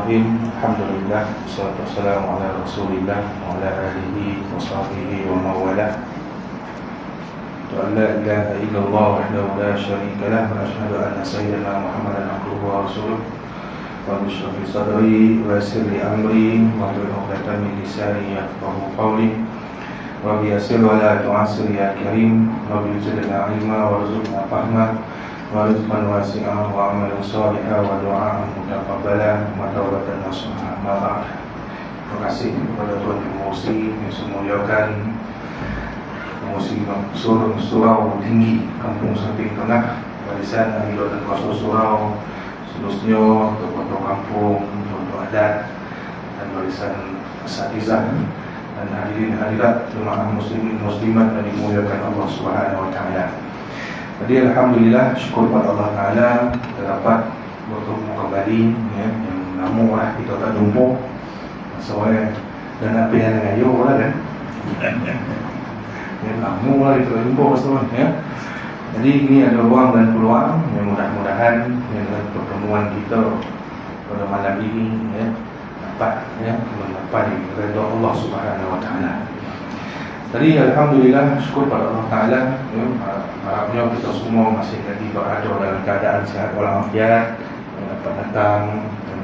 Bismillahirrahmanirrahim. Alhamdulillah, wassalatu wassalamu ala Rasulillah wa ala alihi wa sahbihi wa mawala. La ilaha illallah wahdahu la syarika lah wa asyhadu anna sayyidina Muhammadan abduhu wa rasuluh. Wa bishrah li sadri wa yassir li amri wa hlul 'uqdatam min lisani yafqahu qawli. Wa biyassir wa la tu'assir ya karim. Wa bizidna ilma wa rizqna fahma. Wa rizqan wasi'an wa amalan salihan wa du'aan mutaqabbalan wa tawbatan nasuha. Terima kasih kepada Tuan Pengurusi yang semuliakan Pengurusi Surau Tinggi Kampung Samping Tengah, Barisan Ahli dan Kuasa Surau, seterusnya Ketua Kampung, Ketua Adat dan Barisan Asatizah dan hadirin hadirat jemaah muslimin muslimat yang dimuliakan Allah Subhanahu wa taala. Jadi alhamdulillah, syukur kepada Allah Taala kita dapat bertemu kembali ya, yang lama lah kita tak jumpa. Soalnya dan apa yang dengan yo lah kan. Ya, lama lah kita tak jumpa teman ya. Jadi ini ada ruang dan peluang yang mudah-mudahan dengan pertemuan kita pada malam ini ya, dapat ya mendapat redha Allah Subhanahu wa taala. Jadi alhamdulillah, syukur pada Allah Taala ya, harapnya kita semua masih lagi berada dalam keadaan sihat walafiat, dapat datang dan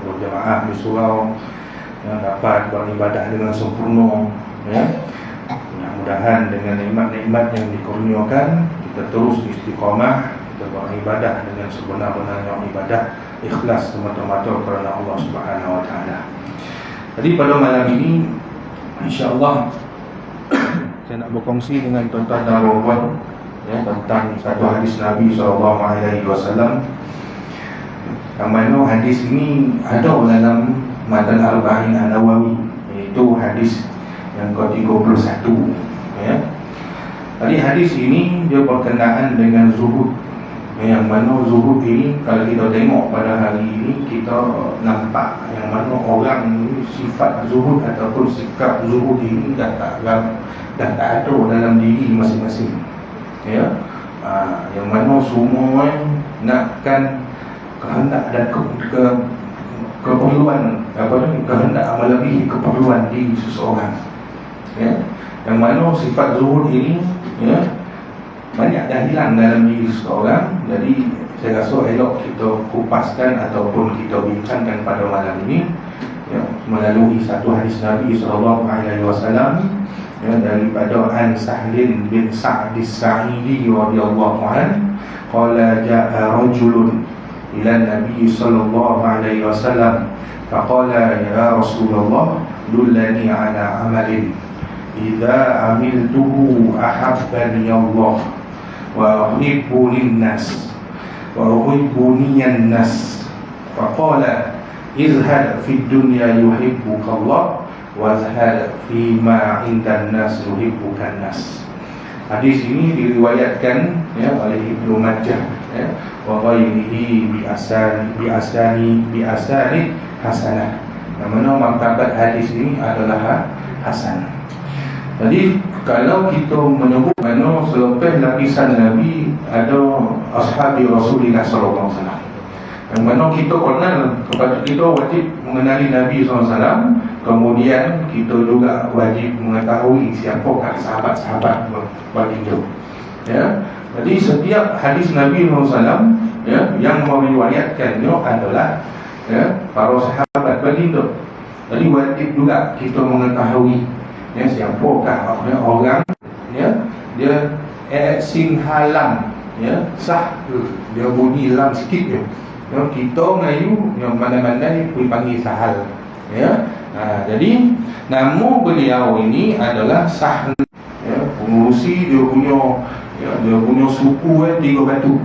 berjamaah di surau yang dapat beribadah dengan sempurna ya. Mudah-mudahan dengan nikmat-nikmat yang dikurniakan kita terus istiqamah, kita beribadah dengan sebenar-benarnya ibadah, ikhlas semata-mata kerana Allah Subhanahu wa taala. Jadi pada malam ini insya-Allah saya nak berkongsi dengan tuan-tuan dan puan-puan ya, tentang satu hadis Nabi SAW yang mana hadis ini ada dalam Matan Arba'in An-Nawawi, iaitu hadis yang ke-31 ya. Jadi hadis ini dia berkenaan dengan zuhud, yang mana zuhud ini kalau kita tengok pada hari ini kita nampak yang mana orang ini sifat zuhud ataupun sikap zuhud ini dah tak ada dalam diri masing-masing ya. Yang mana semua nakkan kehendak dan keperluan kehendak melebihi keperluan diri seseorang ya. Yang mana sifat zuhud ini ya banyak dah hilang dalam diri seseorang. Jadi saya rasa elok kita kupaskan ataupun kita bincangkan pada malam ini ya, melalui satu hadis Nabi SAW ya, daripada An Sahlin bin Sa'd As-Sa'idi radhiyallahu anhu, qala ja'a rajulun ila Nabi sallallahu alaihi wasallam faqala ya Rasulullah dullani ala amalin idza amiltuhu ahabbani Allah wa uhibbu lin-nas wa uhibbuni an-nas faqala izhad fid dunya yuhibbuka Allah wa zahad fi ma 'indan nas yuhibbukan nas. Hadis ini diriwayatkan ya oleh Ibnu Majah ya, wa ghairihi bi asani hasanah. Yang mana martabat hadis ini adalah hasan. Jadi kalau kita menyebut mana selepas lapisan Nabi ada ashabi Rasulullah sallallahu alaihi wasallam, yang mana kita kenal kepada kita wajib mengenali Nabi SAW. Kemudian kita juga wajib mengetahui siapakah sahabat-sahabat baginda ya. Jadi setiap hadis Nabi SAW ya, yang meriwayatkannya adalah ya, para sahabat baginda. Jadi wajib juga kita mengetahui ya, siapakah orang ya, dia sin halam ya, sah dia bunyi lam sikit je ya, kita Melayu yang mana-mana boleh panggil sahal ya. Jadi nama beliau ini adalah Sahl ya, pengurusi dia punya suku kan, 3 batu.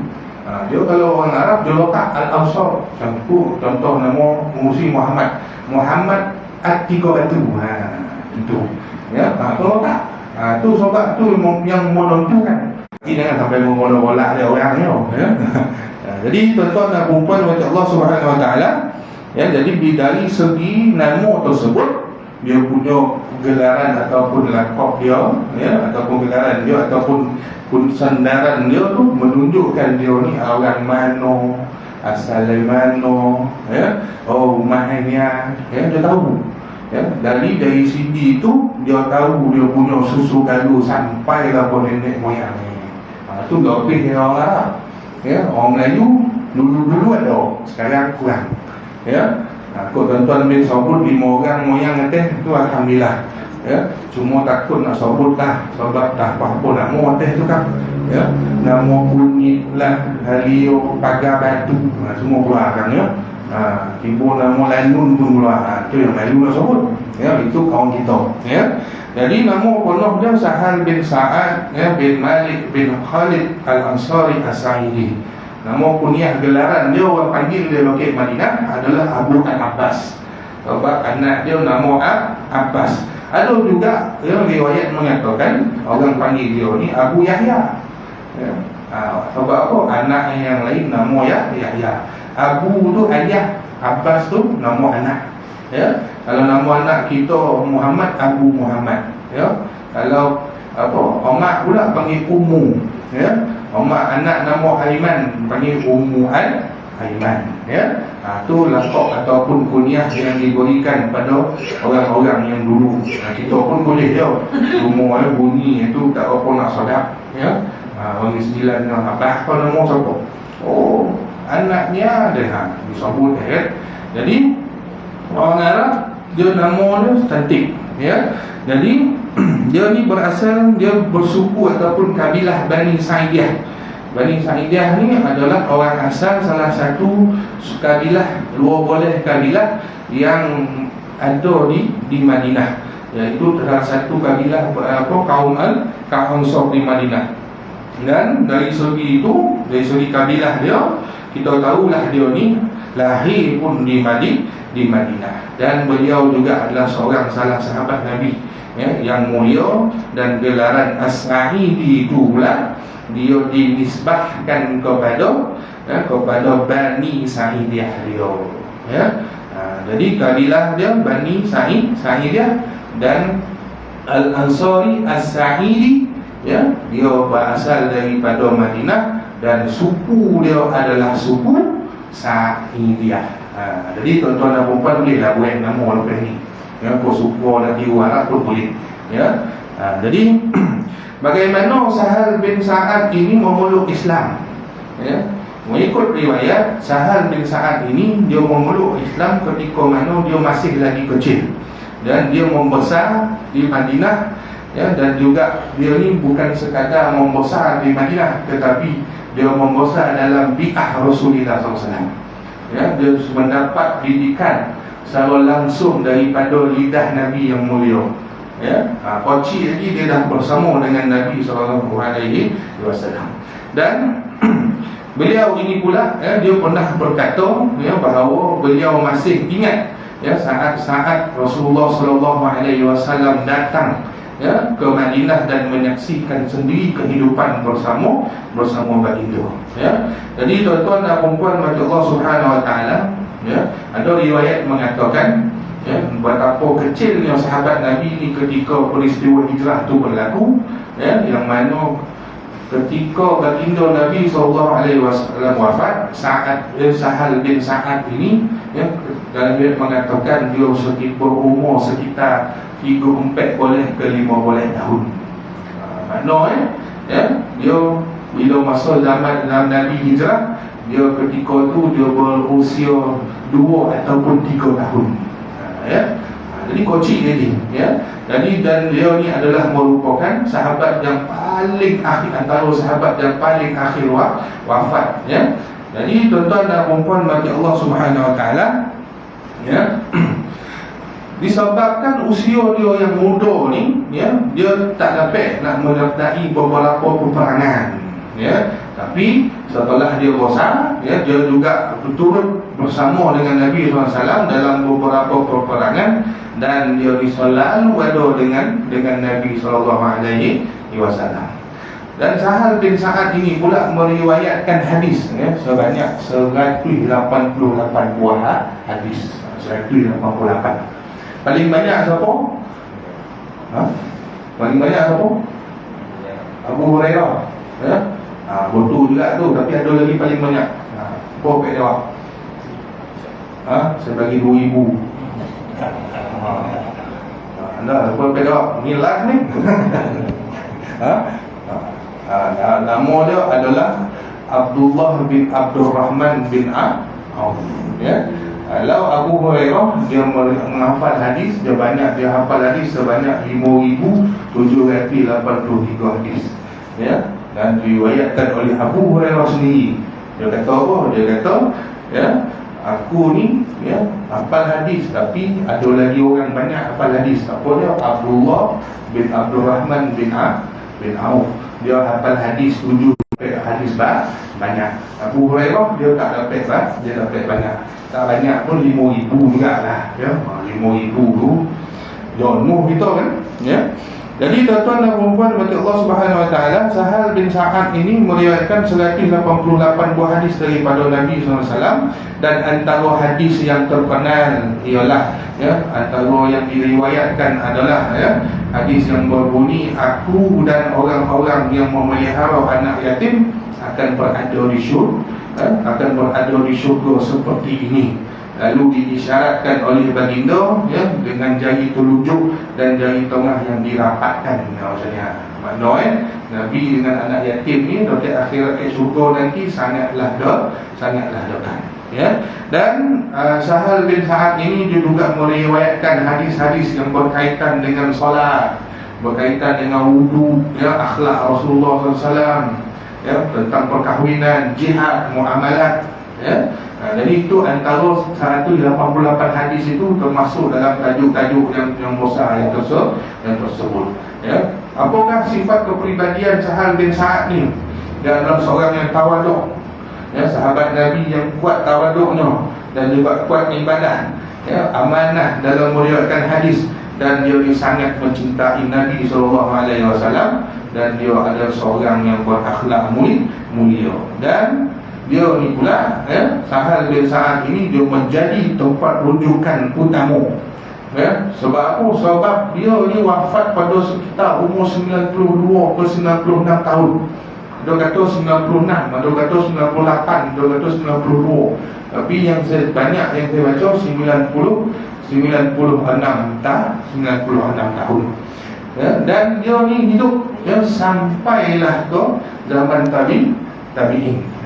Dia kalau orang Arab dia letak Al-Awsar, contoh nama pengurusi Muhammad At-3 Batu itu ya. Kalau tak tu sebab tu yang menentukan. Jangan sampai mengolok-olak dia orangnya ya. Jadi tuan-tuan dan puan-puan Allah Subhanahu wa taala ya, jadi dari segi nama tersebut dia punya gelaran ataupun lakab dia ya, ataupun gelaran dia ataupun sandaran dia tu menunjukkan dia ni orang mana asal dari mana, ya, oh rumahnya, ya, dia tahu. Ya, dari CD itu dia tahu dia punya susu galuh sampai lah nenek moyang ni. Itu lebih orang Arab. Ya, orang Melayu dulu ada, sekarang kurang. Ya, kau tuan-tuan bin sebut 5 orang moyang atas tu alhamdulillah. Ya, cuma takut nak sebut lah sebab dah apa nama atas tu kan. Ya, nama kunyit lah, halio, pagar batu, semua keluar kan ya. Timbul nama Lanun pun keluar. Itu yang Melayu nak sebut. Ya, itu kaum kita. Ya. Jadi nama penuh dia Sahal bin Sa'ad, ya, bin Malik bin Khalid Al-Ansari As-Sa'idi. Nama kunyah gelaran dia orang panggil dia lokal Madinah adalah Abu Al-Abbas. Sebab anak dia nama Abbas. Ada juga yang riwayat mengatakan orang panggil dia ni Abu Yahya. Ya. Sebab apa? Anak yang lain nama Yahya. Abu tu ayah, Abbas tu nama anak. Ya. Kalau nama anak kita Muhammad, Abu Muhammad. Ya. Kalau apa? Omak pula panggil Ummu. Ya. Omak anak nama Aiman panggil Ummu Aiman. Ya. Tu laqab ataupun kunyah yang diberikan pada orang-orang yang dulu. Kita pun boleh je. Umur bunyi itu tak apa nak sedap. Ya. Orang sembilan abah apa nama siapa? Oh, anaknya ada disebut ya. Jadi orang Arab dia nama dia cantik ya. Jadi dia ni berasal, dia bersuku ataupun kabilah Bani Sa'idiyah. Bani Sa'idiyah ni adalah orang asal salah satu kabilah, dua boleh kabilah yang ada di Madinah. Iaitu salah satu kabilah kaum Ansar di Madinah. Dan dari segi itu, dari segi kabilah dia, kita tahulah dia ni lahir pun di Madinah. Dan beliau juga adalah seorang salah sahabat Nabi ya, yang mulia. Dan gelaran As-Sa'idi itu pula dia dinisbahkan kepada Bani Sa'idiyah dia ya. Jadi kabilah dia Bani Sa'idiyah dan Al-Ansari As-Sa'idi ya, dia berasal daripada Madinah dan suku dia adalah suku Sa'idiyah. Jadi tuan-tuan dan puan bolehlah buat nama lepas ni. Ya, kau suku nak tiru Arab pun boleh. Ya. Jadi bagaimana Sahal bin Sa'ad ini memeluk Islam? Ya. Mengikut riwayat, Sahal bin Sa'ad ini dia memeluk Islam ketika mana dia masih lagi kecil dan dia membesar di Madinah. Ya, dan juga dia ni bukan sekadar membesar di Madinah, tetapi dia membesar dalam bi'ah Rasulullah SAW. Ya, dia mendapat didikan secara langsung daripada lidah Nabi yang mulia. Ya, kecil lagi dia dah bersama dengan Nabi SAW. Dan beliau ini pula ya, dia pernah berkata ya, bahawa beliau masih ingat ya, saat-saat Rasulullah SAW datang ya, ke Madinah dan menyaksikan sendiri kehidupan bersama baginda ya. Jadi tuan-tuan dan puan-puan mati Allah Subhanahu wa taala ya, ada riwayat mengatakan ya, betapa kecilnya sahabat Nabi ini ketika peristiwa hijrah itu berlaku ya, yang mana ketika baginda Nabi SAW wafat, Sahal bin Sa'ad ini ya, dalam riwayat mengatakan dia berumur sekitar 3-4 boleh ke 5 boleh tahun. Makna ya, dia bila masa zaman Nabi hijrah, dia ketika tu dia berusia 2 ataupun 3 tahun. Ya. Jadi kecil lagi ya. Jadi dan dia ni adalah merupakan sahabat yang paling akhir, antara sahabat yang paling akhir wafat ya. Jadi tuan-tuan dan puan-puan bagi Allah Subhanahu wa taala ya, disebabkan usia dia yang muda ni ya, dia tak dapat nak menyertai beberapa peperangan ya. Tapi setelah dia besar ya, dia juga turut bersama dengan Nabi SAW dalam beberapa peperangan dan dia selalu ada dengan Nabi SAW. Dan Sahal bin Sa'ad ini pula meriwayatkan hadis ya, sebanyak 188 buah hadis. 188. Paling banyak siapa? Paling banyak siapa? Abu Hurairah ya? Betul juga tu, tapi ada lagi paling banyak. Apa pek jawab? Saya bagi 2,000. Anda apa pek jawab? Ni live ni. Nama dia adalah Abdullah bin Abdul Rahman bin Auf. Ya. Kalau Abu Hurairah dia menghafal hadis, dia hafal hadis sebanyak 5,783 hadis. Ya, dan diriwayatkan oleh Abu Hurairah sendiri. Dia kata apa? Dia kata, ya, aku ni ya hafal hadis, tapi ada lagi orang banyak hafal hadis. Apa dia? Abdullah bin Abdul Rahman bin Auf. Dia hafal hadis 7 hadis banyak. Abu Hurairah dia tak dapat dia dapat banyak. Tak banyak pun 5,000 juga lah, ya. 5,000 tu jono kita kan, ya. Jadi tuan-tuan dan puan-puan bagi Allah Subhanahu Wa Taala, Sahal bin Sa'ad ini meriwayatkan 188 buah hadis daripada Nabi SAW, dan antara hadis yang terkenal ialah, ya, antara yang diriwayatkan adalah, ya, hadis yang berbunyi, aku dan orang-orang yang memelihara anak yatim akan berada di syurga seperti ini. Lalu diisyaratkan oleh baginda, ya, dengan jari telunjuk dan jari tengah yang dirapatkan. Maksudnya maknanya Nabi dengan anak yatim ni dekat akhirat ke syurga nanti sangatlah dekat, ya. Dan Sahal bin Sa'ad ini dia juga meriwayatkan hadis-hadis yang berkaitan dengan solat, berkaitan dengan wudu, ya, akhlak Rasulullah SAW, ya, tentang perkahwinan, jihad, muamalat, ya. Jadi itu antara 188 hadis itu termasuk dalam tajuk-tajuk yang besar yang tersebut, ya. Apakah sifat kepribadian Sahal bin Sa'ad ni? Dia adalah seorang yang tawaduk, ya, sahabat Nabi yang kuat tawaduknya dan juga kuat ibadah, ya, amanah dalam meriwayatkan hadis, dan dia sangat mencintai Nabi SAW, dan dia adalah seorang yang berakhlak mulia. Dan dia ni pula, ya, Sahal bin Sa'ad ini dia menjadi tempat rujukan utama, ya. Sebab apa? Sebab dia ni wafat pada sekitar umur 92 ke 96 tahun. Dia kata 96, ada kata 98, dia kata 92. Tapi yang banyak yang saya baca 96 tahun, ya. Dan dia ni hidup, ya, sampailah ke zaman tabi'in,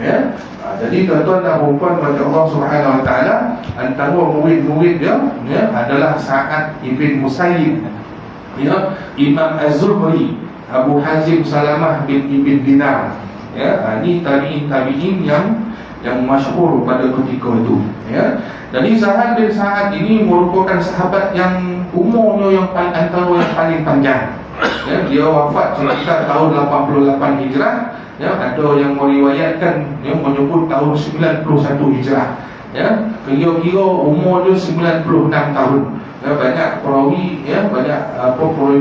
ya. Jadi tuan-tuan dan puan-puan bagi Allah Subhanahu Wa Taala, antara murid-murid dia, ya, adalah Sa'ad ibn Musayyib, ya, Imam Az-Zuhri, Abu Hazim Salamah bin Ibn Dinar, ya. Ini tabi'in yang masyhur pada ketika itu, ya. Jadi Sahal bin Sa'ad ini merupakan sahabat yang umurnya yang antara yang paling panjang, ya. Dia wafat sekitar tahun 88 Hijrah, ya. Ada yang meriwayatkan yang menyebut tahun 91 Hijrah, ya. Kira-kira umur dia 96 tahun. Ya, banyak perawi, ya, banyak perawi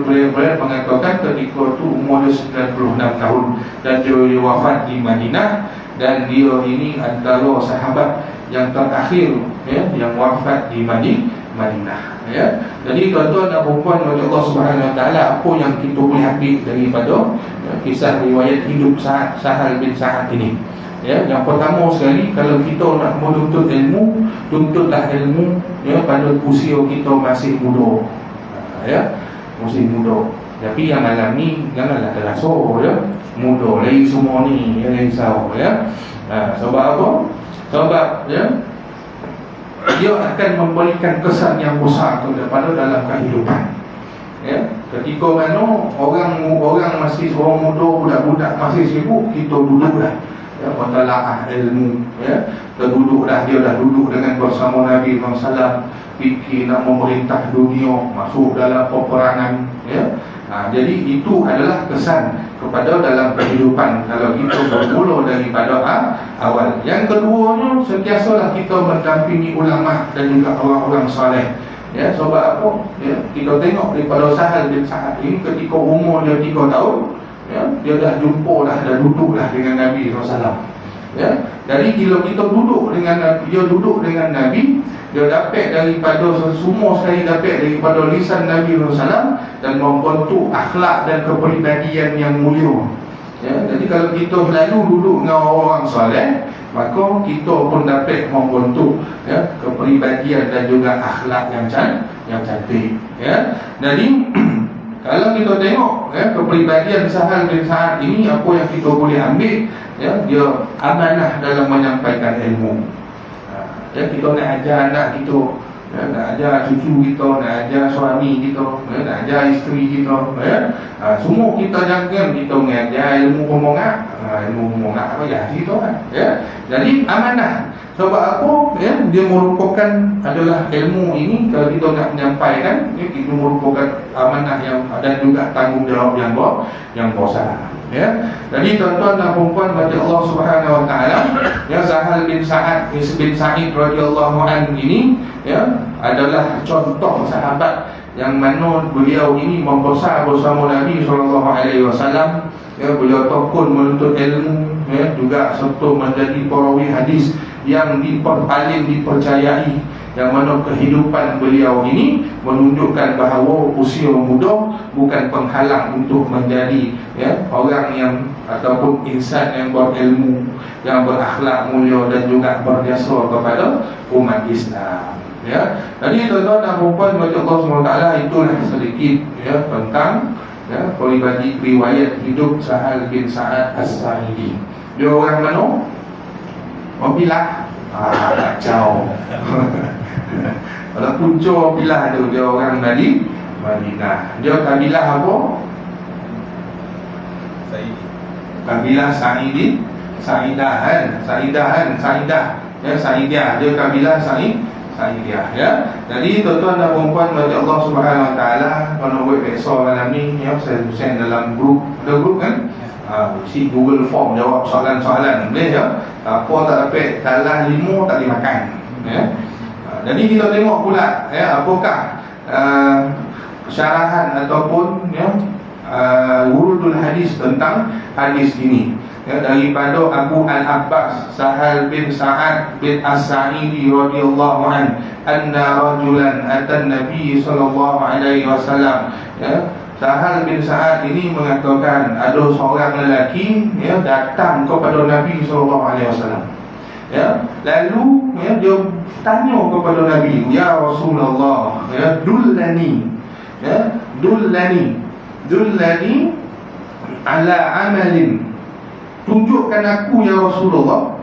mengatakan ketika itu umur dia 96 tahun, dan dia wafat di Madinah, dan dia ini antara sahabat yang terakhir, ya, yang wafat di Madinah, ya. Jadi tuan-tuan dan puan Allah Subhanahu Wa Taala, apa yang kita boleh ambil daripada, ya, kisah riwayat hidup Sahal bin Sa'ad ini, ya. Yang pertama sekali, kalau kita nak menuntut ilmu, tuntutlah ilmu, ya, pada usia kita masih muda, ya, masih muda. Tapi yang malam ni janganlah terasa, ya, muda lagi semua ni, ya, risau, ya. Sebab apa? Sebab, ya, dia akan memberikan kesan yang besar kepada dalam kehidupan, ya. Ketika mana orang masih orang muda, budak-budak masih sibuk, kita duduklah, ya, mentalaah ilmu, ya. Dia dah duduk dengan bersama Nabi SAW, fikir nak memerintah dunia, masuk dalam peperangan, ya. Jadi itu adalah kesan kepada dalam kehidupan kalau kita bermula daripada awal. Yang keduanya, sentiasalah kita mendampingi ulama dan juga orang-orang soleh, ya. Sebab apa? Ya, kita tengok daripada Sahal bin Sa'ad ini, ketika umur dia 3 tahun, ya, dia dah duduk dengan Nabi SAW, ya. Jadi bila kita duduk dengan Nabi, dia dapat daripada semua sekali, dapat daripada lisan Nabi SAW, dan membentuk akhlak dan kepribadian yang mulia, ya. Jadi kalau kita selalu duduk dengan orang soleh, maka kita pun dapat membentuk kepribadian dan juga akhlak yang cantik. Jadi kalau kita tengok kepribadian Sahal bin Sa'ad ini, apa yang kita boleh ambil, dia amanah dalam menyampaikan ilmu. Kita nak ajar anak kita, nak ajar cucu kita, nak ajar suami kita, nak ajar isteri kita, semua kita jangan kita mengajar ilmu pemongat. Ilmu pemongat apa ya kita kan. Jadi amanah. Sebab apa? Dia merupakan adalah ilmu ini, kalau kita nak menyampaikan, itu merupakan amanah yang dan juga tanggungjawab yang besar. Jadi tuan-tuan dan puan-puan bagi Allah Subhanahu Wa Taala, Sahal bin Sa'ad radhiyallahu anhu ini adalah contoh sahabat yang mana beliau ini membesar bersama Nabi sallallahu alaihi wasallam. Beliau tekun menuntut ilmu, juga serta menjadi perawi hadis yang paling dipercayai, yang mana kehidupan beliau ini menunjukkan bahawa usia muda bukan penghalang untuk menjadi orang yang ataupun insan yang berilmu, yang berakhlak mulia dan juga berjasa kepada umat Islam. Jadi tuan-tuan dan puan-puan bagi Allah SWT, itulah sedikit tentang peribadi riwayat hidup Sahal bin Sa'ad As-Sa'idi. Dia orang mana? Pilah. Kacau. Kalau punca Pilah tu, dia orang Madinah. Dia kabilah apa? Kabilah Sa'idi. Sa'idah. Sa'idah. Dia kabilah Sa'idiyah. Jadi tuan-tuan dan puan-puan bagi Allah Subhanahu Wa Taala, kalau buat biasa malam ni, saya tulis dalam grup. Ada grup kan? Si Google Form jawab soalan-soalan. Boleh apa tak dapat kalah 5 tak dimakan. Jadi kita tengok pula apakah syarahan ataupun wurudul hadis tentang hadis ini. Daripada Abu Al-Abbas Sahal bin Sa'ad bin As-Sa'idi radhiyallahu anhu, anna rajulan atan Nabi sallallahu alaihi wasallam. Sahal bin Sa'ad ini mengatakan ada seorang lelaki datang kepada Nabi sallallahu alaihi wasallam. Lalu dia tanya kepada Nabi, ya Rasulullah, dullani ala amalin, tunjukkan aku ya Rasulullah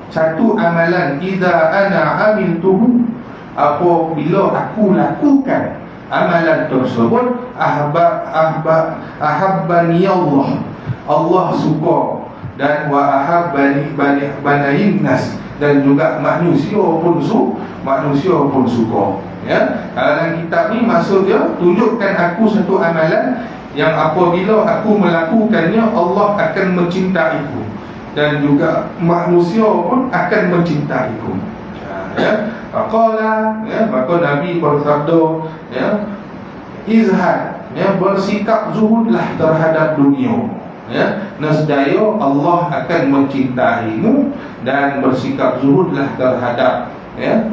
satu amalan, idza ana amiltuhu, apabila aku lakukan amalan tersebut, ahabbani Allah suka, dan wa ahabbani banain nas, dan juga manusia pun suka. Dalam kitab ni maksud dia, tunjukkan aku satu amalan yang apabila aku melakukannya, Allah akan mencintaiku dan juga manusia pun akan mencintaiku. Maka Nabi bersabda, izhad, bersikap zuhudlah terhadap dunia. Nescaya Allah akan mencintaimu, dan bersikap zuhudlah terhadap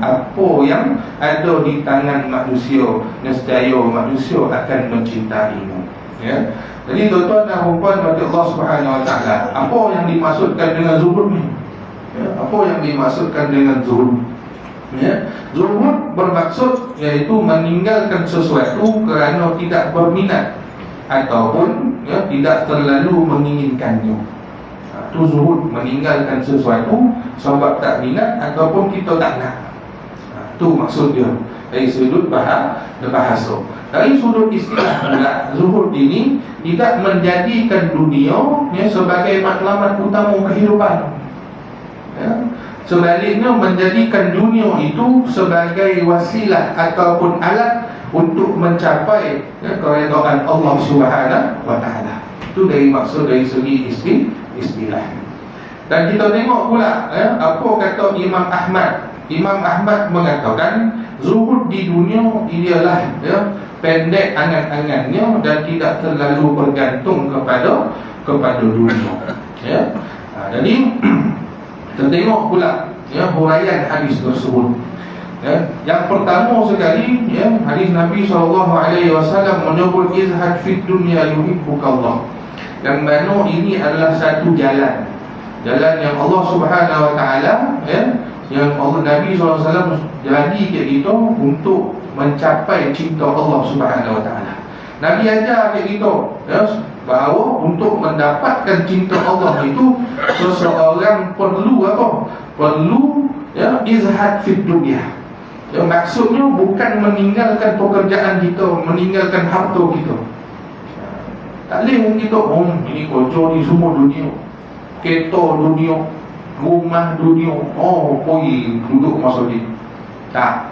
apa yang ada di tangan manusia. Nescaya manusia akan mencintaimu. Jadi tuan-tuan dan puan bagi Allah Subhanahu Wa Taala, apa yang dimaksudkan dengan zuhud ni? Apa yang dimaksudkan dengan zuhud? Zuhud bermaksud iaitu meninggalkan sesuatu kerana tidak berminat ataupun tidak terlalu menginginkannya. Itu zuhud, meninggalkan sesuatu sebab tak minat ataupun kita tak nak. Itu maksud dia dari sudut bahasa. Dari sudut istilah pula, zuhud ini tidak menjadikan dunia sebagai matlamat utama kehidupan. Sebaliknya menjadikan dunia itu sebagai wasilah ataupun alat untuk mencapai keredaan Allah Subhanahu Wa Taala. Itu dari maksud dari segi istilah. Dan kita tengok pula apa kata Imam Ahmad. Imam Ahmad mengatakan zuhud di dunia ialah pendek angan-angannya dan tidak terlalu bergantung kepada dunia. Jadi kita tengok pula huraian hadis tersebut. Yang pertama sekali, hadis Nabi SAW menyebut izhad fid dunya yuhibbukallah, yang mana ini adalah satu jalan jalan yang Allah Subhanahu Wa Taala, ya, yang Allah Nabi SAW jadi kat kita untuk mencapai cinta Allah Subhanahu Wa Taala. Nabi ajar kat kita, ya, bahawa untuk mendapatkan cinta Allah itu seseorang perlu apa? Perlu, ya, izhad fid dunya. Ya, maksudnya bukan meninggalkan pekerjaan kita, meninggalkan harta kita. Tak boleh kita, ini kocor ni semua dunia, kereta dunia, rumah dunia, pergi duduk masjid. Tak.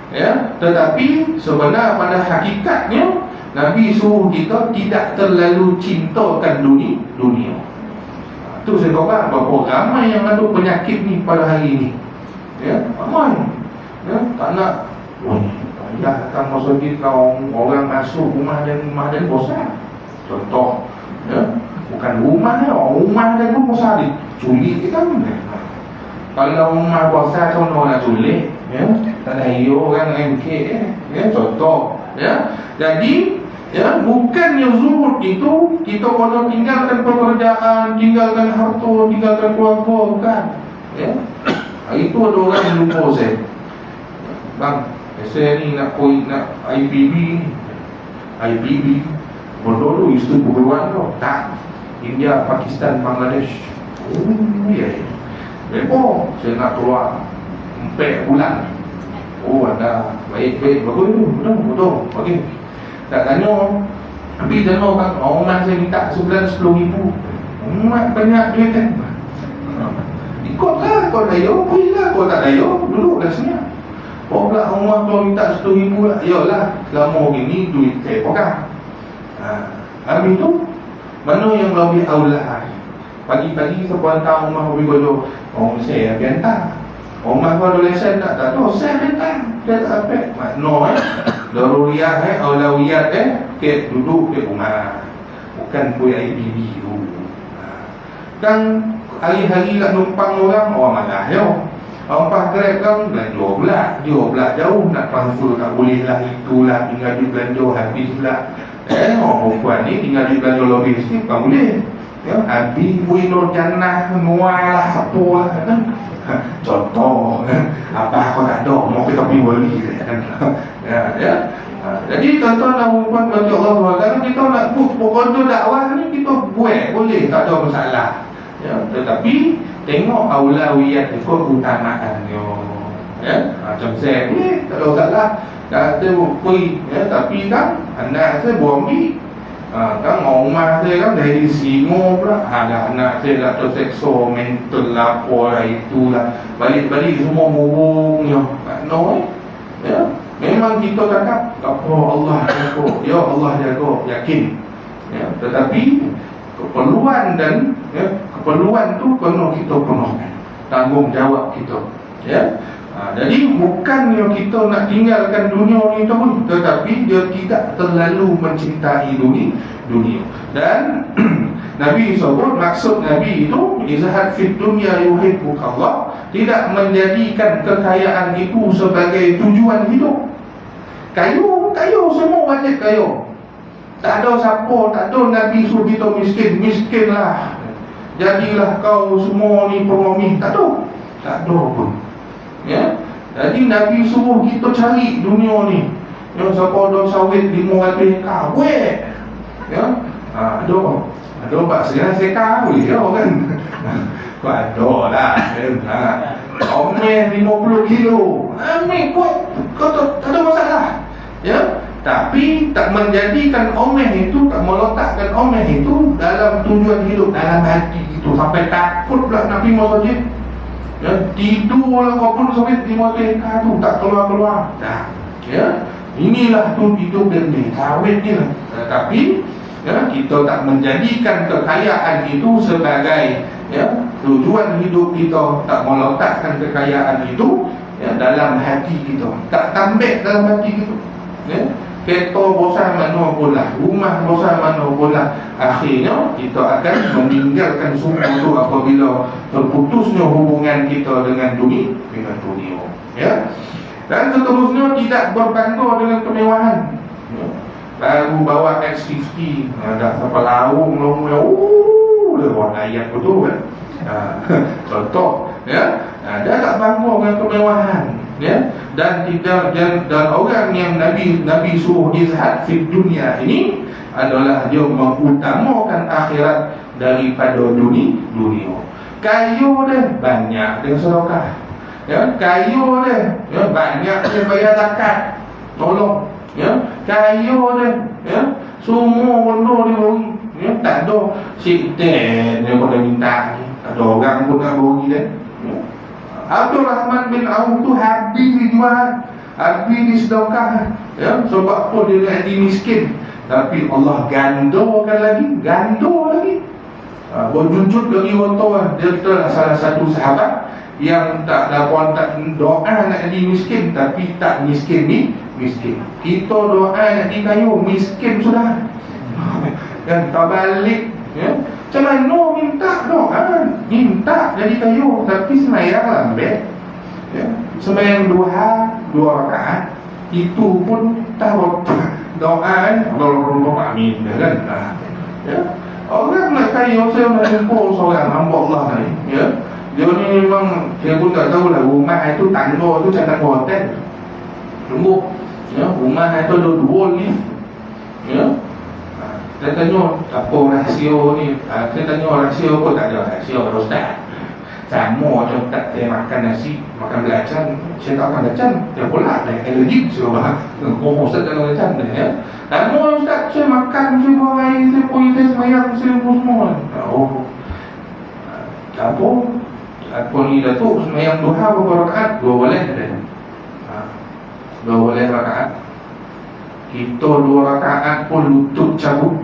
Ya, tetapi sebenarnya pada hakikatnya Nabi suruh kita tidak terlalu cintakan dunia. Itu saya kata berapa ramai yang ada penyakit ni pada hari ini. Ya, ramai. Ya, tak nak. Ya, datang masjid kau orang masuk rumah dan bosan. Contoh, ya, bukan rumah dan pun bosan culik kita kan. Kalau rumah bosan contoh nak culik, ya, tak ada orang MK, ya, contoh, ya. Jadi, ya, bukannya zuhud itu kita kalau tinggalkan pekerjaan, tinggalkan harta, tinggalkan keluarga, bukan. Ya. Itu ada orang yang lupa saya. Bang, saya ni nak IPB bodoh tu, isu perguruan tu. Tak. India, Pakistan, Bangladesh. Ya. Lepas saya nak keluar 4 bulan. Ada baik, bagus tu. Betul. Okey. Tak tanya. Tapi tanya kan, orang saya minta sebulan 10,000. Banyak duit kan. Ikutlah, kau daya, pergilah. Kau tak daya, duduklah sini. Kau pula rumah kau minta 10,000 lah. Yalah, selama gini duit saya pegang. Habis tu, mana yang lebih aula? Pagi-pagi sebuah tahu rumah lebih bodoh. Saya akan hantar. Rumah kau ada lesen tak? Tak tahu, saya hantar. Dia tak apa. No, daruriyat, aulawiyat, ke duduk di rumah. Bukan punya IPB tu. Dan hari-hari nak numpang orang malah orang Grab kan belanja pula jauh, nak transfer tak boleh lah, itulah tinggal di belanja habis pula. Orang perempuan ni tinggal di belanja lobby sikit tak boleh, ya, habis Nur Jannah nuai lah apa lah kan. Contoh, apa kau tak ada mau kita pergi wali kan. Ya. Jadi tuan-tuan dan puan bagi Allah SWT, kita nak pokok dakwah ni kita buat boleh, tak ada masalah. Ya, tetapi tengok aulawiyat itu keutamaannya. Ya, macam saya ni tak ada masalah. Kata pergi, ya, tapi kan anak saya buambi. Kan rumah saya kan dari singo pula. Ada anak saya dah terseksa mental lah, apa itulah. Balik-balik semua murungnya. No, ya. Memang kita cakap apa Allah jaga, ya Allah jaga, yakin. Ya, tetapi keperluan dan, ya, keperluan tu kena kita penuhkan, tanggungjawab kita. Ya. Jadi bukannya kita nak tinggalkan dunia ni pun, tetapi dia tidak terlalu mencintai dunia. Dan Nabi sebut maksud Nabi itu izhad fid dunya yuhibbukallah, tidak menjadikan kekayaan itu sebagai tujuan hidup. Kayu semua wajib kayu. Tak ada siapa, tak ada Nabi suruh kita miskinlah. Jadilah kau semua ni pengomis, tak ada pun. Ya, jadi Nabi suruh kita cari dunia ni. Yang siapa ada sawit 500 ekar, buat. Ya, ada pak sekarang boleh ya kan. Kau ada lah. Omeh 50 kilo. Ambil buat, kau tak ada masalah. Ya, tapi tak menjadikan omeh itu, tak meletakkan omeh itu dalam tujuan hidup, dalam hati itu, sampai takut pula Nabi masjid. Ya, tidurlah kau pun sampai 5 ekar tu tak keluar. Ya, inilah tu hidup dan sawit ni lah. Tapi ya, kita tak menjadikan kekayaan itu sebagai, ya, tujuan hidup kita, tak meletakkan kekayaan itu, ya, dalam hati kita, tak tambah dalam hati kita. Ya, kereta bosan mana pun lah, rumah bosan mana pun lah, akhirnya kita akan meninggalkan semua itu apabila terputusnya hubungan kita dengan dunia. Ya. Dan seterusnya tidak berbangga dengan kemewahan. Ya. Baru bawa X50, ada siapa laung dia buat ayat betul kan. Contoh ya, dia tak bangga dengan kemewahan ya, dan orang yang Nabi suruh izhad fi dunia ini adalah dia mengutamakan akhirat daripada dunia. Kayu dia banyak dia sedekah ya, kayu dia ya, banyak dia bayar zakat tolong ya, kayu dia ya, semua benda dia beri ya, tak ada sikten dia pada minta ni, tak ada orang pun nak beri dia ya. Abdul Rahman bin Auf tu habis dijual, habis disedekah ya, sebab apa dia nak miskin, tapi Allah gandakan lagi. Berjujur lagi orang dia adalah salah satu sahabat yang tak dapat doa nak jadi miskin, tapi tak miskin ni miskin. Kita doa nak jadi kaya, miskin sudah. Dan tak balik ya. Macam mana minta doa, minta jadi kaya, tapi semayang lambat ya. Semayang dua rakaat, itu pun tahu doa Allah amin kan ya. Orang nak kaya, saya nak jumpa seorang hamba Allah ni ya. Dia ni memang, saya pun tak tahu lah, rumah itu tangga tu macam tangga hotel. Tunggu ya, rumah itu ada 2 lift ya. Saya tanya apa rahsia ni, saya tanya rahsia apa, tak ada rahsia Ustaz. Sama macam tak saya makan nasi, makan belacan, saya tak makan belacan, dia pula ada allergi sebab Ustaz tak makan belacan ya. Sama Ustaz, saya makan, saya buang air, saya pergi, saya semayang, saya semua. Apa ni Datuk, semayang duha berapa rakaat? 2 boleh ada 2 boleh rakaat. Kita 2 rakaat pun lutut cabut,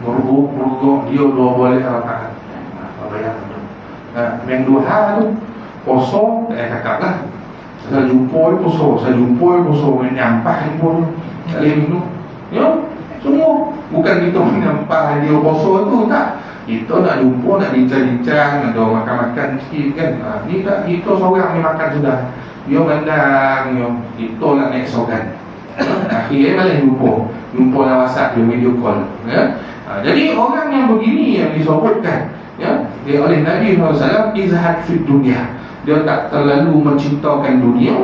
meruguk dia 2 boleh rakaat. Bayang tu. Yang duha tu poso, cakap lah. Saya jumpa poso, menyampah ni pun tak boleh minum ya, semua. Bukan kita menyampah dia poso tu, tak. Kita nak jumpa, nak bincang-bincang, ada makan-makan sikit kan. Ni tak, kita seorang ni makan sudah, dia mandang ya. Kita nak naik sokan akhirnya malah jumpa dalam WhatsApp, dia video call ya. Jadi orang yang begini yang disebutkan ya, dia oleh Nabi SAW, izhad fi dunia. Dia tak terlalu menciptakan dunia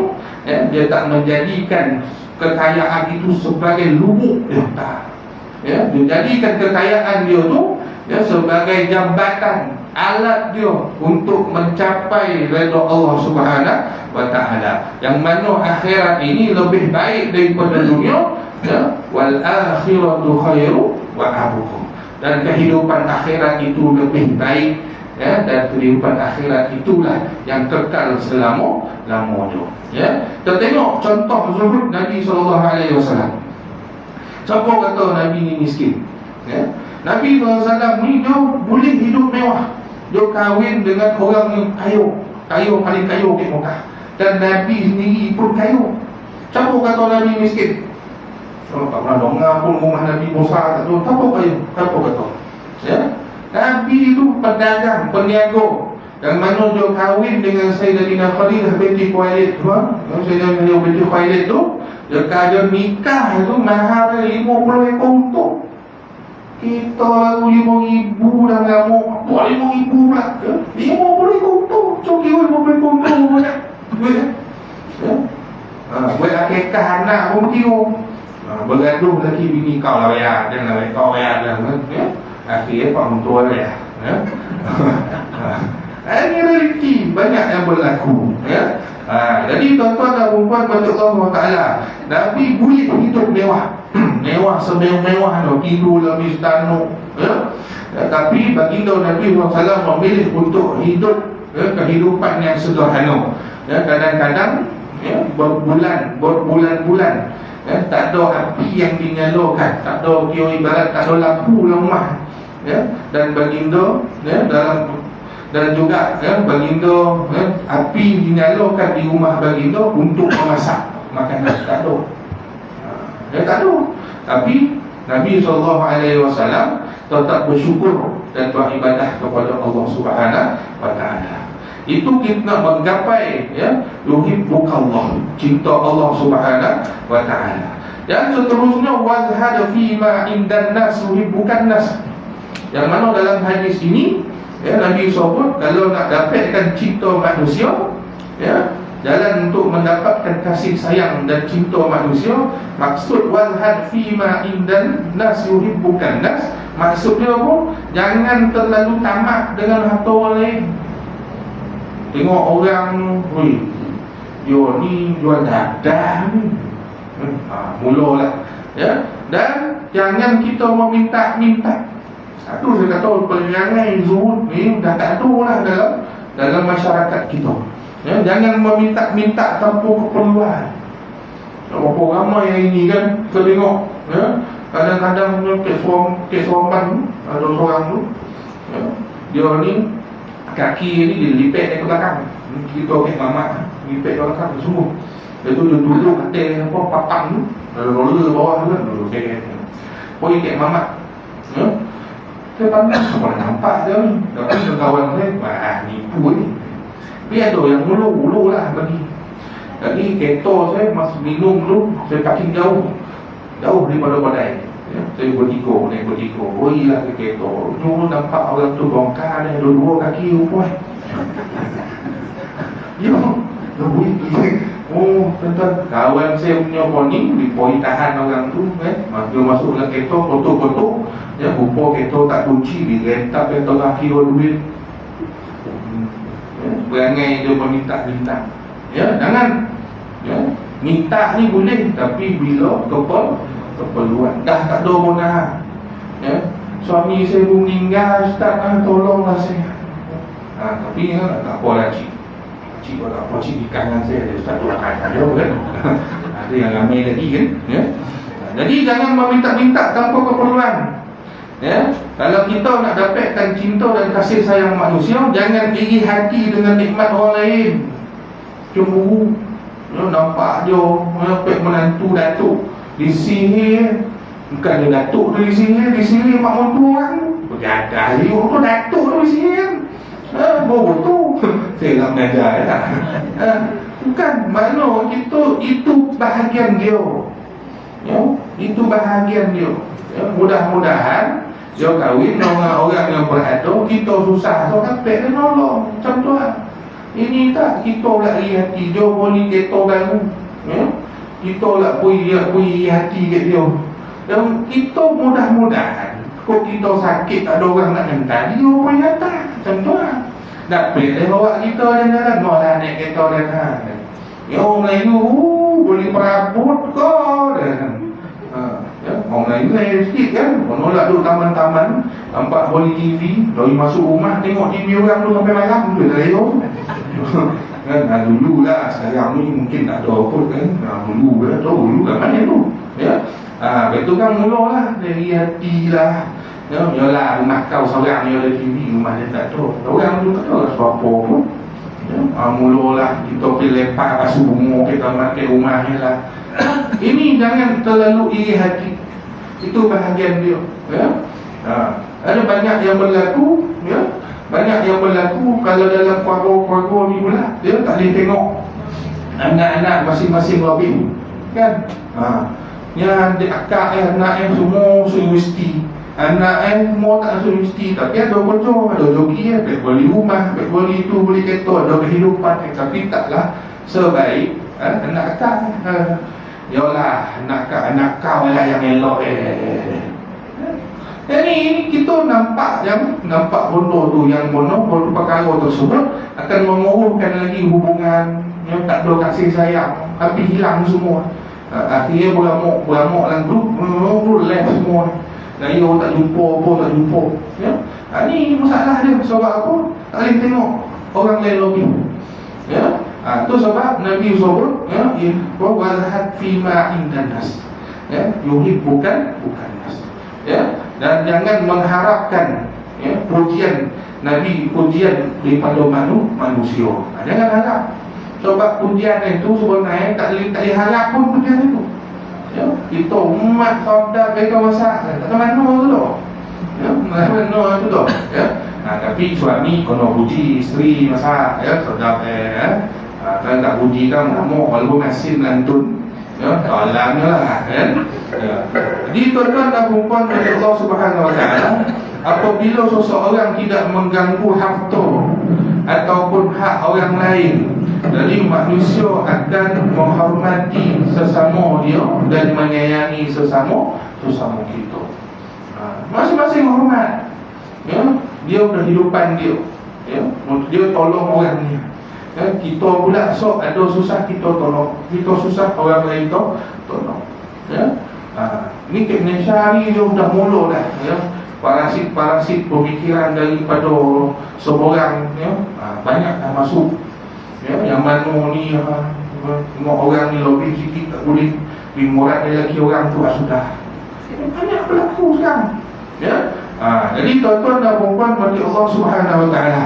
ya. Dia tak menjadikan kekayaan itu sebagai lubuk dia, tak ya. Dia jadikan kekayaan dia tu ya, sebagai jambatan, alat dia untuk mencapai redha Allah Subhanahu wa taala, yang mana akhirat ini lebih baik daripada dunia ya. Wal akhiratu khairu wa abqa, dan kehidupan akhirat itu lebih baik ya, dan kehidupan akhirat itulah yang kekal selama-lamanya ya. Kita tengok contoh zuhud Nabi SAW. Siapa kata Nabi ni miskin ya? Nabi SAW ni dia boleh hidup mewah, dia kahwin dengan orang yang kaya paling kaya di Mekah, dan Nabi sendiri pun kaya. Siapa kata Nabi miskin? Kalau tak pernah dengar pun rumah Nabi Musa tak tahu siapa kaya, siapa kata ya? Nabi itu pedagang, peniaga, yang mana dia kahwin dengan Sayyidatina Khadidah binti Khuwailid tu. Sayyidatina binti Khuwailid tu, dia nikah tu mahar 50 ekor unta. Kita lalu 5,000 dah ngamuk, 5,000 pula ya? 50 ekor unta, coki 50 ekor unta banyak duit ya? Buat akikah anak pun kira bergaduh lagi, bini kau lah bayar, janganlah kau bayar dah ya? Akhirnya Pak Mentua ya. Ini realiti banyak yang berlaku ya. Jadi tuan-tuan dan puan-puan pada Allah Ta'ala, Nabi boleh hidup mewah mewah semewah-mewah tu, tidur dalam istana ya. Tapi baginda Nabi SAW memilih untuk hidup ya, kehidupan yang sederhana ya. Kadang-kadang ya, berbulan-bulan ya, tak ada api yang dinyalakan, tak ada, kira ibarat tak ada lampu dalam rumah ya. Dan baginda ya, dan juga ya, baginda ya, api dinyalakan di rumah baginda untuk memasak makanan, tak ada ya, tak ada. Tapi Nabi SAW tetap bersyukur dan beribadah kepada Allah Subhanahu wa taala. Itu kita nak menggapai ya, yuhibbukallah, cinta Allah Subhanahu wa taala. Dan seterusnya wazhad fi ma indan nas, yuhibbukan nas. Yang mana dalam hadis ini, ya, Nabi sebut kalau nak dapatkan cinta manusia, ya, jalan untuk mendapatkan kasih sayang dan cinta manusia, maksud walhad fima indan nas yuhibbukan nas, maksudnya apa? Jangan terlalu tamak dengan harta orang lain. Tengok orang, yo ni jual dadah ni, mulalah, ya. Dan jangan kita meminta-minta. Satu saya kata perangai zuhud ni dah tak ada lah dalam masyarakat kita. Ya, jangan meminta-minta tanpa keperluan. Berapa ramai yang ini kan, kita tengok, ya, kadang-kadang kek suampan ada seorang tu, ya, dia ni kaki ni dia lipet ke belakang. Kita kek mamak lipet ke belakang semua. Dia tu dia duduk atas apa papan tu, ada roller bawah tu kan, pergi kek mamak, ya. Saya pandang apa nampak dia ni, tapi kawan saya nipu ni. Tapi ada yang ulu lah bagi. Jadi kereta saya masuk minum dulu, saya parking jauh daripada badai, ya. Saya bertiga, naik bertiga, lah ke kereta. Dulu nampak orang tu bongkar dia, ada dua kaki rupai. Ya, tuan-tuan, kawan saya punya warning, dipoi tahan orang tu, kan. Dia masuk dalam kereta, kotor-kotor, ya, rupa kereta tak kunci, direntak kereta laki duit. Perangai dia meminta-minta, ya, jangan, ya. Minta ni boleh, tapi bila keperluan, dah tak ada bonahan, ya. Suami saya pun meninggal, Ustaz, tolonglah saya. Tapi ya, tak apa lah cik tak apa, cik di kanan saya ada Ustaz tu akan ada kan. Ada yang ramai lagi kan, ya. Jadi jangan meminta-minta tanpa keperluan. Ya, kalau kita nak dapatkan cinta dan kasih sayang manusia, jangan iri hati dengan nikmat orang lain. Cemburu, ya, nampak dia dapat menantu datuk disihir, bukan dia datuk tu disihir mak mentua orang berjadah dia tu datuk tu disihir. Baru tu saya nak mengajar, ya. Bukan, mana itu bahagian dia, ya, itu bahagian dia, ya. Mudah-mudahan dia kahwin dengan orang yang berada, kita susah so kapek dia nolong. Macam tu lah. Ini tak, kita lah iri hati dia, boleh kereta baru, ya. Kita lah puji hati kat dia. Dan kita mudah-mudahan, kalau kita sakit tak ada orang nak hantar, dia punya hantar. Macam tu lah. Dapat dia bawa kita jalan-jalan, malah naik kereta dan ya, orang Melayu boleh perabot kau dan ya, orang Melayu lain sikit kan. Menolak duduk taman-taman, nampak boleh TV, dari masuk rumah tengok TV orang tu sampai malam tu dah leo kan. Dulu lah, sekarang ni mungkin tak ada apa kan. Dulu kan mana tu, ya. Betul kan, mulalah dari hati lah, ya. Yalah, rumah kau seorang ni ada TV, rumah dia tak ada. Orang tu tak tahu sebab apa pun, ya. Mulalah kita pergi lepak basuh bunga kita makan rumahnya lah. Ini jangan terlalu iri hati. Itu bahagian dia, ya. Ada banyak yang berlaku, ya. Banyak yang berlaku kalau dalam keluarga ni pula, dia tak boleh tengok anak-anak masing-masing lebih, kan. Yang akak anak semua universiti, anak semua tak masuk universiti, tapi ada kerja, ada joki, baik beli rumah, baik beli itu, beli kereta, ada kehidupan, tapi taklah sebaik anak akak. Yalah, anak kau lah yang elok. Jadi kita nampak bodoh tu, yang bodoh perkara tersebut akan mengurungkan lagi hubungan yang tak ada kasih sayang, tapi hilang semua. Akhirnya beramuk dalam grup left semua. Dari orang tak jumpa, ya. Ini masalah dia. Sebab apa? Tak boleh tengok orang lain lagi, ya. Itu sebab Nabi sebut, ya, wazahad fima indan nas, ya, bukan nas, ya. Dan jangan mengharapkan, ya, pujian Nabi, pujian daripada manusia. Jangan harap. Sebab pujian itu sebenarnya tak diharap pun pujian itu, ya. Kita umat sabda mereka masak, tak mana tu dah, ya, mana tu dah, ya. Tapi suami kena puji isteri masak, ya, sedap, ya. Kalau tak puji kan ngamuk, walaupun asin lantun, Ya, tolangnya lah kan. Ya. Jadi tuan-tuan dan puan-puan dari Allah Subhanahu Wa Taala, apabila seseorang tidak mengganggu harta ataupun hak orang lain, jadi manusia akan menghormati sesama dia dan menyayangi sesama kita. Masing-masing hormat. Ya, dia kehidupan dia. Ya, dia tolong orang ni. Ya, kita pula sok ada susah kita tolong, kita susah orang lain tolong. Ya, ni kat Malaysia hari dia dah mula dah. Ya, parasit pemikiran daripada seorang, ya, banyak dah masuk. Ya, yang mana ni tengok orang ni lebih sikit tak boleh bimurat lelaki orang tu sudah. Banyak berlaku sekarang. Ya, jadi tuan-tuan dan puan-puan bagi Allah Subhanahu Wa Taala.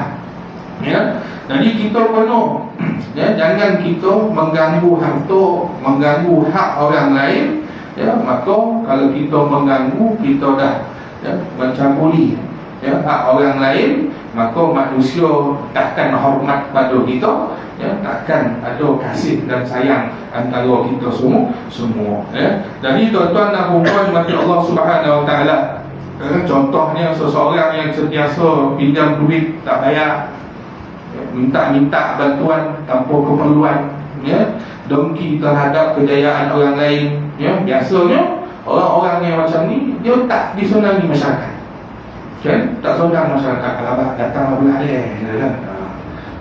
Ya, jadi kita kena, ya, jangan kita mengganggu harta, mengganggu hak orang lain. Ya, maka kalau kita mengganggu, kita dah, ya, mencampuri, ya, hak orang lain, maka manusia takkan hormat pada kita, ya, takkan ada kasih dan sayang antara kita semua. Ya. Jadi tuan-tuan dan puan-puan bagi Allah Subhanahu Wa Taala, contohnya seseorang yang sentiasa pinjam duit tak bayar, minta bantuan tanpa keperluan, ya, dengki terhadap kejayaan orang lain, ya, biasanya orang-orang yang macam ni dia tak disenangi masyarakat, kan? Tak senang masyarakat. Kalau datang pula dia, kan?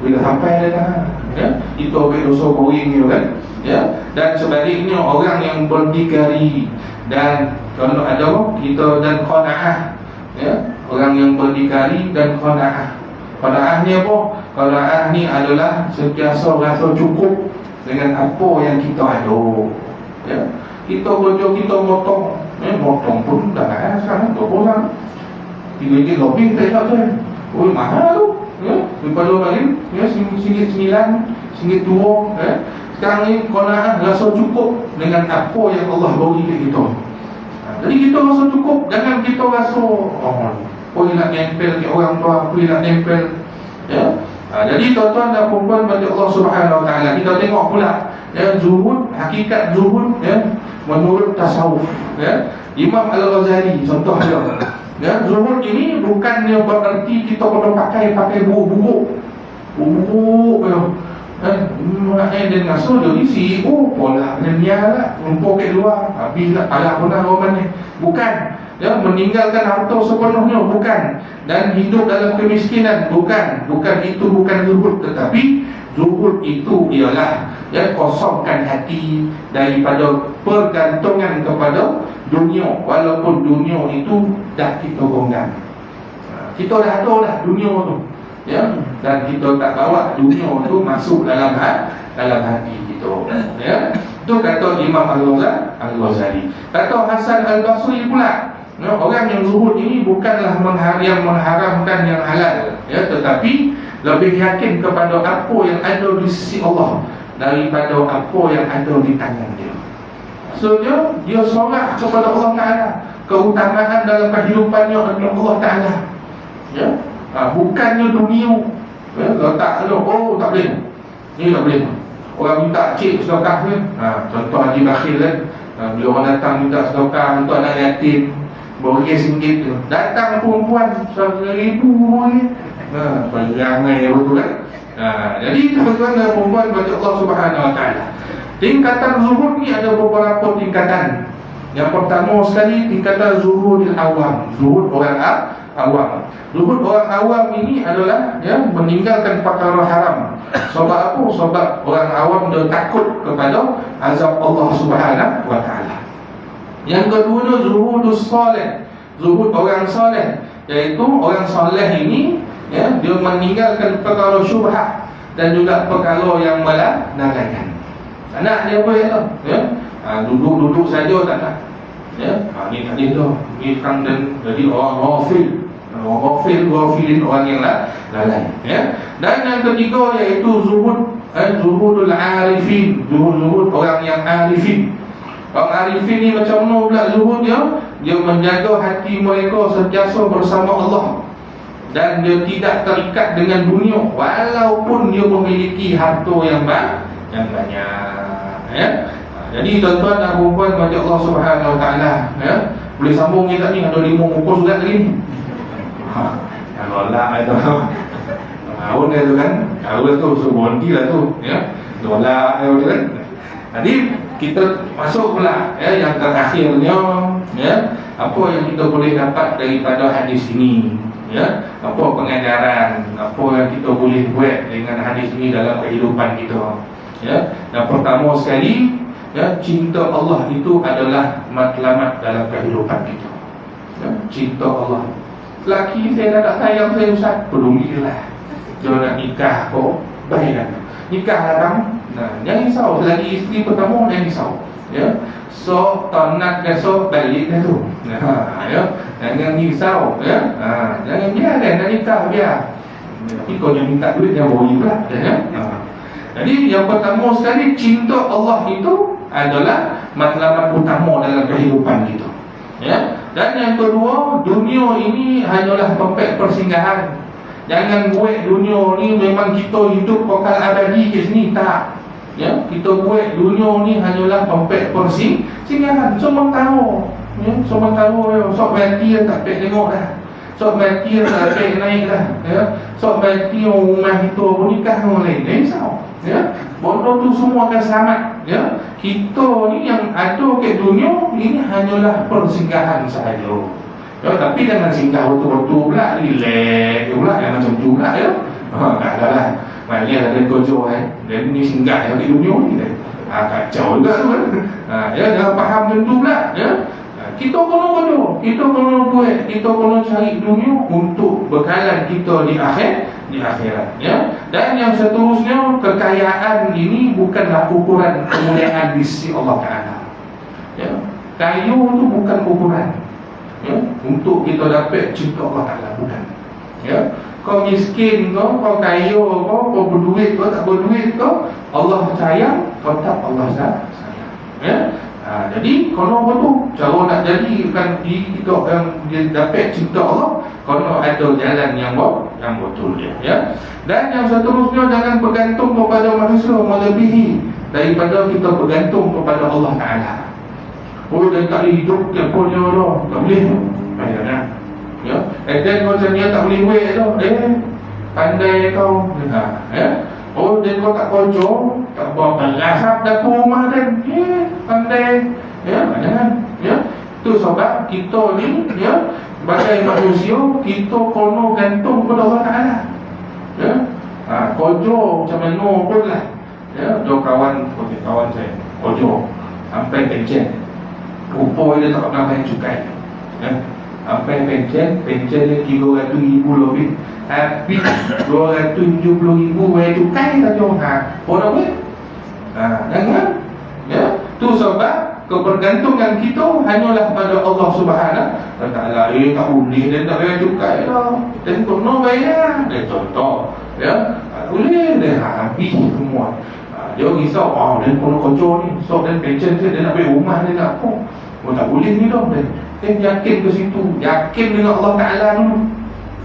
Bila sampai dia dah, ya, itu obek dosa boring dia, kan? Ya, dan sebaliknya orang yang berdikari dan kalau ada kita dan qanaah, ya, orang yang berdikari dan qanaah. Qanaah ni apa? Qanaah ni adalah sentiasa rasa cukup dengan apa yang kita ada. Ya, kita kerja kita motong, motong pun dah sekarang RM20, RM3 lebih tak ingat tu. Oh, mahal tu. Ya, daripada lain, ya, RM9, RM2, ya. Sekarang ni qanaah rasa cukup dengan apa yang Allah beri ke kita. Jadi kita rasa cukup, jangan kita rasa nak nempel ke orang tua, nak nempel, ya. Jadi tuan-tuan dan puan-puan bagi Allah Subhanahu Wa Taala, kita tengok pula, ya, zuhud, hakikat zuhud, ya, menurut tasawuf, ya. Imam Al-Ghazali contoh dia. Ya, zuhud ini bukannya berarti kita kena pakai buku-buku, dan ngasuh dia ni CEO pola dunia lah, numpuk ke luar, habis lah pala pun orang ni. Bukan, ya, meninggalkan harta sepenuhnya, bukan, dan hidup dalam kemiskinan, bukan itu bukan zuhud. Tetapi zuhud itu ialah, ya, kosongkan hati daripada pergantungan kepada dunia, walaupun dunia itu dah kita gonggang. Kita dah ada dah dunia tu, ya, dan kita tak bawa dunia tu masuk dalam hati kita, ya. Itu kata Imam Al-Ghazali. Kata Hasan Al-Basri pula, ya, orang yang zuhud ini bukanlah yang mengharamkan yang halal, ya, tetapi lebih yakin kepada apa yang ada di sisi Allah daripada apa yang ada di tangan dia. So dia sorak kepada Allah Ta'ala, keutamaan dalam kehidupannya dengan Allah Ta'ala, ya. Bukannya dunia, ya, kalau tak tak boleh, ni tak boleh. Orang minta cik sedekah kan, contoh Haji Bakhil kan, bila orang datang minta sedekah untuk anak yatim, RM1 tu, datang perempuan RM1,000 boleh, perangai betul kan. Jadi tuan-tuan dan perempuan bagi Allah Subhanahu Wa Taala, tingkatan zuhud ni ada beberapa tingkatan. Yang pertama sekali tingkatan zuhudil awam, zuhud orang awam. Zuhud orang awam ini adalah, ya, meninggalkan perkara haram. Sebab apa? Sebab orang awam dia takut kepada azab Allah Subhanahu Wa Taala. Yang kedua, zuhudus soleh, zuhud orang soleh, iaitu orang soleh ini, ya, dia meninggalkan perkara syubhat dan juga perkara yang melalaikan. Anak dia apa ya? Duduk saja tak nak. Ya, ni tak dia tu. Ni kan dan jadi orang ghafilin, orang yang lalai, ya. Dan yang ketiga iaitu zuhudul arifin, zuhud orang yang arifin. Orang arifin ni macam mana pula zuhud dia? Dia menjaga hati mereka sentiasa bersama Allah, dan dia tidak terikat dengan dunia walaupun dia memiliki harta yang banyak, ya. Jadi tuan-tuan dan puan-puan bagi Allah Subhanahu Wa Taala, ya, boleh sambung kita ni, ada 5 muka surat lagi ni. Kalau lah itu tahun dia tu kan, kalau tu suruh lah tu, ya, dolar tu kan. Jadi kita masuk pula, ya, yang terakhirnya, ya, apa yang kita boleh dapat daripada hadis ini, ya, apa pengajaran, apa yang kita boleh buat dengan hadis ini dalam kehidupan kita, ya. Yang pertama sekali, ya, cinta Allah itu adalah matlamat dalam kehidupan kita, ya, cinta Allah. Lelaki saya dah tak sayang saya, Ustaz, pedulilah. Dia nak nikah kok, baiklah, nikah lah bang. Nah, jangan risau, selagi isteri pertama jangan risau, ya. So tanak besok balik dah tu. Ya, jangan risau, ya. Jangan biarkan nak nikah biar. Tapi kau yang minta duit yang bori pula, ya. Jadi yang pertama sekali, cinta Allah itu adalah matlamat utama dalam kehidupan kita, ya. Dan yang kedua, dunia ini hanyalah tempat persinggahan. Jangan buat dunia ni memang kita hidup kekal abadi ke sini, tak. Ya, kita buat dunia ni hanyalah tempat persinggahan. Semua tahu, ya, semua tahu. Sok mati tak payah tengok dah. Sok mati tak payah naik dah, ya. Sok mati rumah kita pun nikah dengan lain, risau, ya. Bodoh tu semua akan selamat, ya. Kita ni yang ada ke dunia ini hanyalah persinggahan sahaja. Ya, tapi jangan singgah betul-betul pula, relax pula, yang macam tu pula, ya. Tak ada lah. Maknanya ada kojo, dan ni singgah yang di dunia ni, kacau juga tu, ya, jangan faham macam tu pula, ya. Kita kena kita kena buat, kita kena cari dunia untuk bekalan kita di akhirat, ya. Dan yang seterusnya, kekayaan ini bukanlah ukuran kemuliaan di sisi Allah Taala, ya. Kaya tu bukan ukuran, ya, untuk kita dapat cinta Allah Taala, bukan, ya. Kau miskin kau kaya kau berduit kau tak berduit kau, Allah sayang kau tak, Allah sayang, ya. Jadi kalau betul cara nak jadikan diri kita yang dia dapat cinta Allah, kalau ada jalan yang betul dia, ya. Dan yang seterusnya, jangan bergantung kepada manusia melebihi daripada kita bergantung kepada Allah Taala. Oh, dia tak boleh hidup dia punya dah, tak boleh, bayangkan, ya. Dan macam dia tak boleh buat dah, pandai kau, ya. Oh, dia kau tak kocok, tak buat lahap dapur rumah dan, pandai, ya, jangan, ya. Itu sebab kita ni, ya, sebagai manusia, kita kono gantung kepada Allah Ta'ala, ya. Kocok macam mana pun lah, ya. Ada kawan saya kocok sampai pencen, rupa dia tak pernah bayar cukai, ya. Sampai pencen dia 300,000 lebih, habis 270,000 bayar cukai saja. Orang buat, jangan, ya. Tu sebab kebergantungan kita hanyalah pada Allah Subhanahu Wa Taala. Tak boleh dia tak bayar cukai dah, dia kena bayar, dia contoh, ya. Tak boleh dia habis semua. Dia risau, dia kena kocok ni, so dan pencen dia nak bayar rumah dia nak apa. Tak boleh ni dah. Dia yakin ke situ, yakin dengan Allah Ta'ala dulu,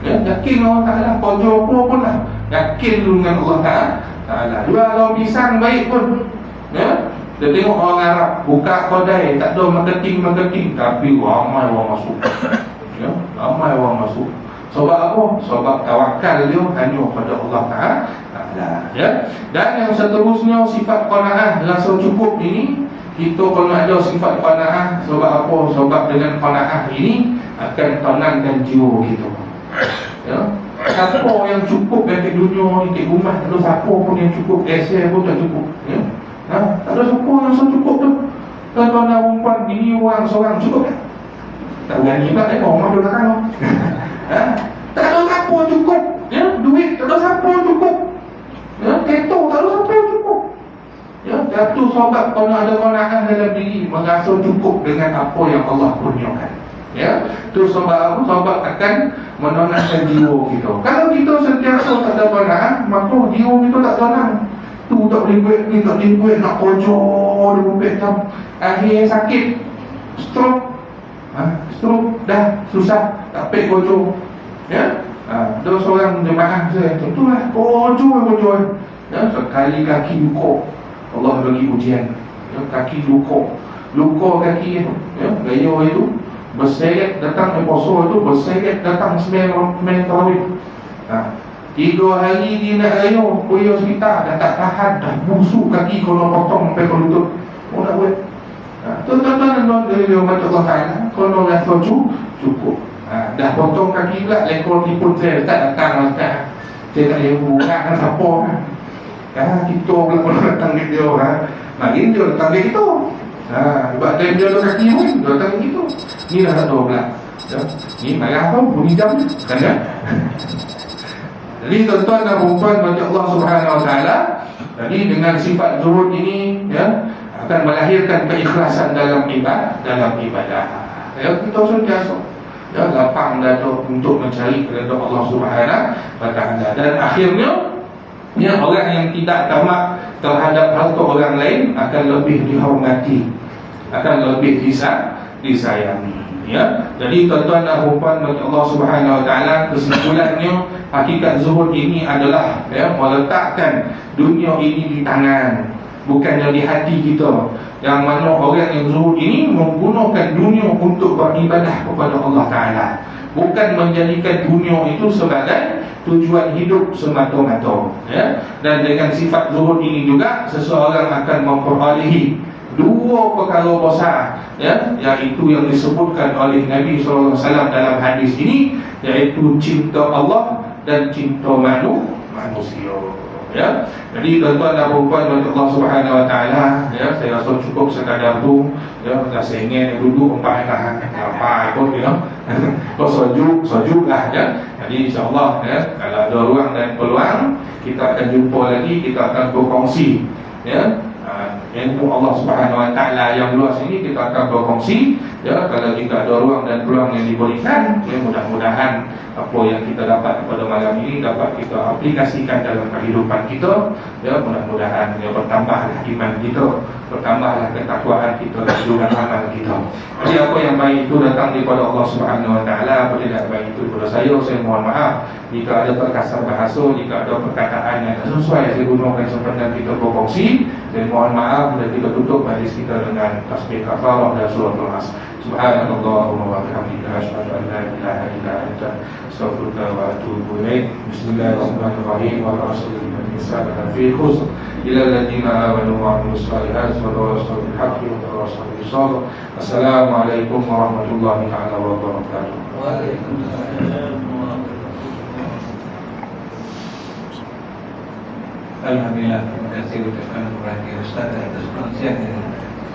ya, yakin dengan Allah Ta'ala, kocok apa pun lah, yakin dulu dengan Allah Ta'ala. Jual daun pisang baik pun, ya. Dia tengok orang Arab buka kedai, tak ada marketing, tapi ramai orang masuk, ya, ramai orang masuk. Sebab apa? Sebab tawakal dia hanya pada Allah Ta'ala, ya. Dan yang seterusnya, sifat qanaah, rasa cukup ini, kita kena ada sifat qanaah. Sebab apa? Sebab dengan qanaah ini akan tenangkan jiwa kita, ya. Siapa yang cukup dari dunia ni, di rumah tak ada siapa pun yang cukup, pun tak cukup, ya. Tak ada siapa yang cukup tu. Tuan-tuan dan perempuan, bini orang seorang cukup kan? Tak berani pula tengok rumah dia belakang. Tak ada siapa cukup, ya. Duit tak ada siapa cukup, ya. Kereta tak ada siapa cukup, ya. Satu sebab kalau ada qanaah dalam diri, merasa cukup dengan apa yang Allah kurniakan, ya. Itu sebab sebab akan menenangkan jiwa kita. Kalau kita sentiasa tak ada qanaah, maka jiwa kita tak tenang. Tu tak boleh buat ni, tak boleh buat, nak kocok dia buat macam akhir sakit, stroke, dah susah, tak payah kocok, ya. Ada seorang jemaah saya, tentulah kocok, ya. Sekali kaki buka, Allah bagi ujian, kaki luka kaki gaya itu berseret datang poso itu, berseret datang sembahyang tarawih. 3 hari dia nak raya pergi hospital, dah tak tahan, dah busuk kaki kalau potong sampai ke lutut. Nak buat tuan-tuan dari rahmat Allah Ta'ala, kalau rasa cukup. Dah potong kaki pula, lekor tipun saya tak datang Ustaz. Saya tak boleh hubungan dengan siapa kita pula datang ke dia mari dia datang ke kita. Sebab dia kaki pun dia datang ke kita. Ni dah tak tahu pula ni marah apa bunyi jam kan ya. Jadi tuan-tuan dan puan bagi Allah Subhanahu Wa Ta'ala, jadi dengan sifat zuhud ini akan melahirkan keikhlasan dalam ibadah. Kita sentiasa lapang dada untuk mencari keridhaan Allah Subhanahu Wa Ta'ala. Dan akhirnya orang yang tidak tamak terhadap harta orang lain akan lebih dihormati, akan lebih disayangi. Jadi tuan-tuan dan puan bagi Allah Subhanahu Wa Ta'ala, kesimpulannya hakikat zuhud ini adalah meletakkan dunia ini di tangan, bukannya di hati kita. Yang mana orang yang zuhud ini menggunakan dunia untuk beribadah kepada Allah Ta'ala, bukan menjadikan dunia itu sebagai tujuan hidup semata-mata. Dan dengan sifat zuhud ini juga seseorang akan memperolehi 2 perkara besar, iaitu yang disebutkan oleh Nabi SAW dalam hadis ini, iaitu cinta Allah dan cinta manusia. Jadi tuan-tuan dan puan bagi Allah Subhanahu Wa Ta'ala, saya rasa cukup sekadar tu. Dah saya ingin duduk empat apa ikut sojuk lah. Jadi insyaAllah kalau ada ruang dan peluang, kita akan jumpa lagi, kita akan berkongsi ilmu Allah Subhanahu Wa Ta'ala yang luas ini kita akan berkongsi. Kalau kita ada ruang dan peluang yang diberikan, mudah-mudahan apa yang kita dapat pada malam ini dapat kita aplikasikan dalam kehidupan kita. Mudah-mudahan bertambahlah iman kita, bertambahlah ketakwaan kita dan juga amal kita. Jadi apa yang baik itu datang daripada Allah Subhanahu Wa Ta'ala, apa yang tidak baik itu daripada saya mohon maaf jika ada terkasar bahasa, jika ada perkataan yang tak sesuai saya gunakan sempena kita berkongsi. Dan mohon maaf bila kita tutup majlis kita dengan tasbih kafarah dan surah Al-As. Subhanallahumma wa bihamdika asyhadu an la ilaha illa anta astaghfiruka wa atubu ilaik. Bismillahirrahmanirrahim. Wa rasulillahi insana fi khusr ila alladziina amanu wa 'amilus shalihati wa tawassaw bil haqqi wa tawassaw bis sabr. Assalamualaikum warahmatullahi wabarakatuh. Waalaikumsalam. Alhamdulillah, terima kasih ucapkan kepada Ustaz atas perkongsian yang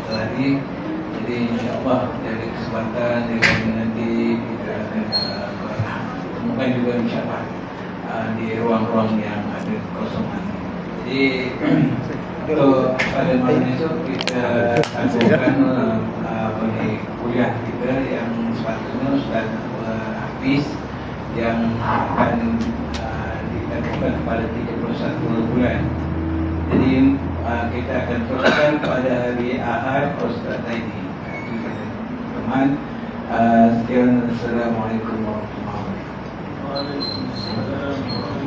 tadi. Jadi insyaAllah dari kesempatan dari nanti kita akan temukan juga insyaAllah di ruang-ruang yang ada kekosongan. Jadi untuk pada malam esok kita akan kuliah kita yang sepatutnya Ustaz Hafiz yang akan bukan pada 31 bulan. Jadi kita akan teruskan pada hari Ahad Ustaz Taidi. Teman, sekian. Assalamualaikum warahmatullahi wabarakatuh.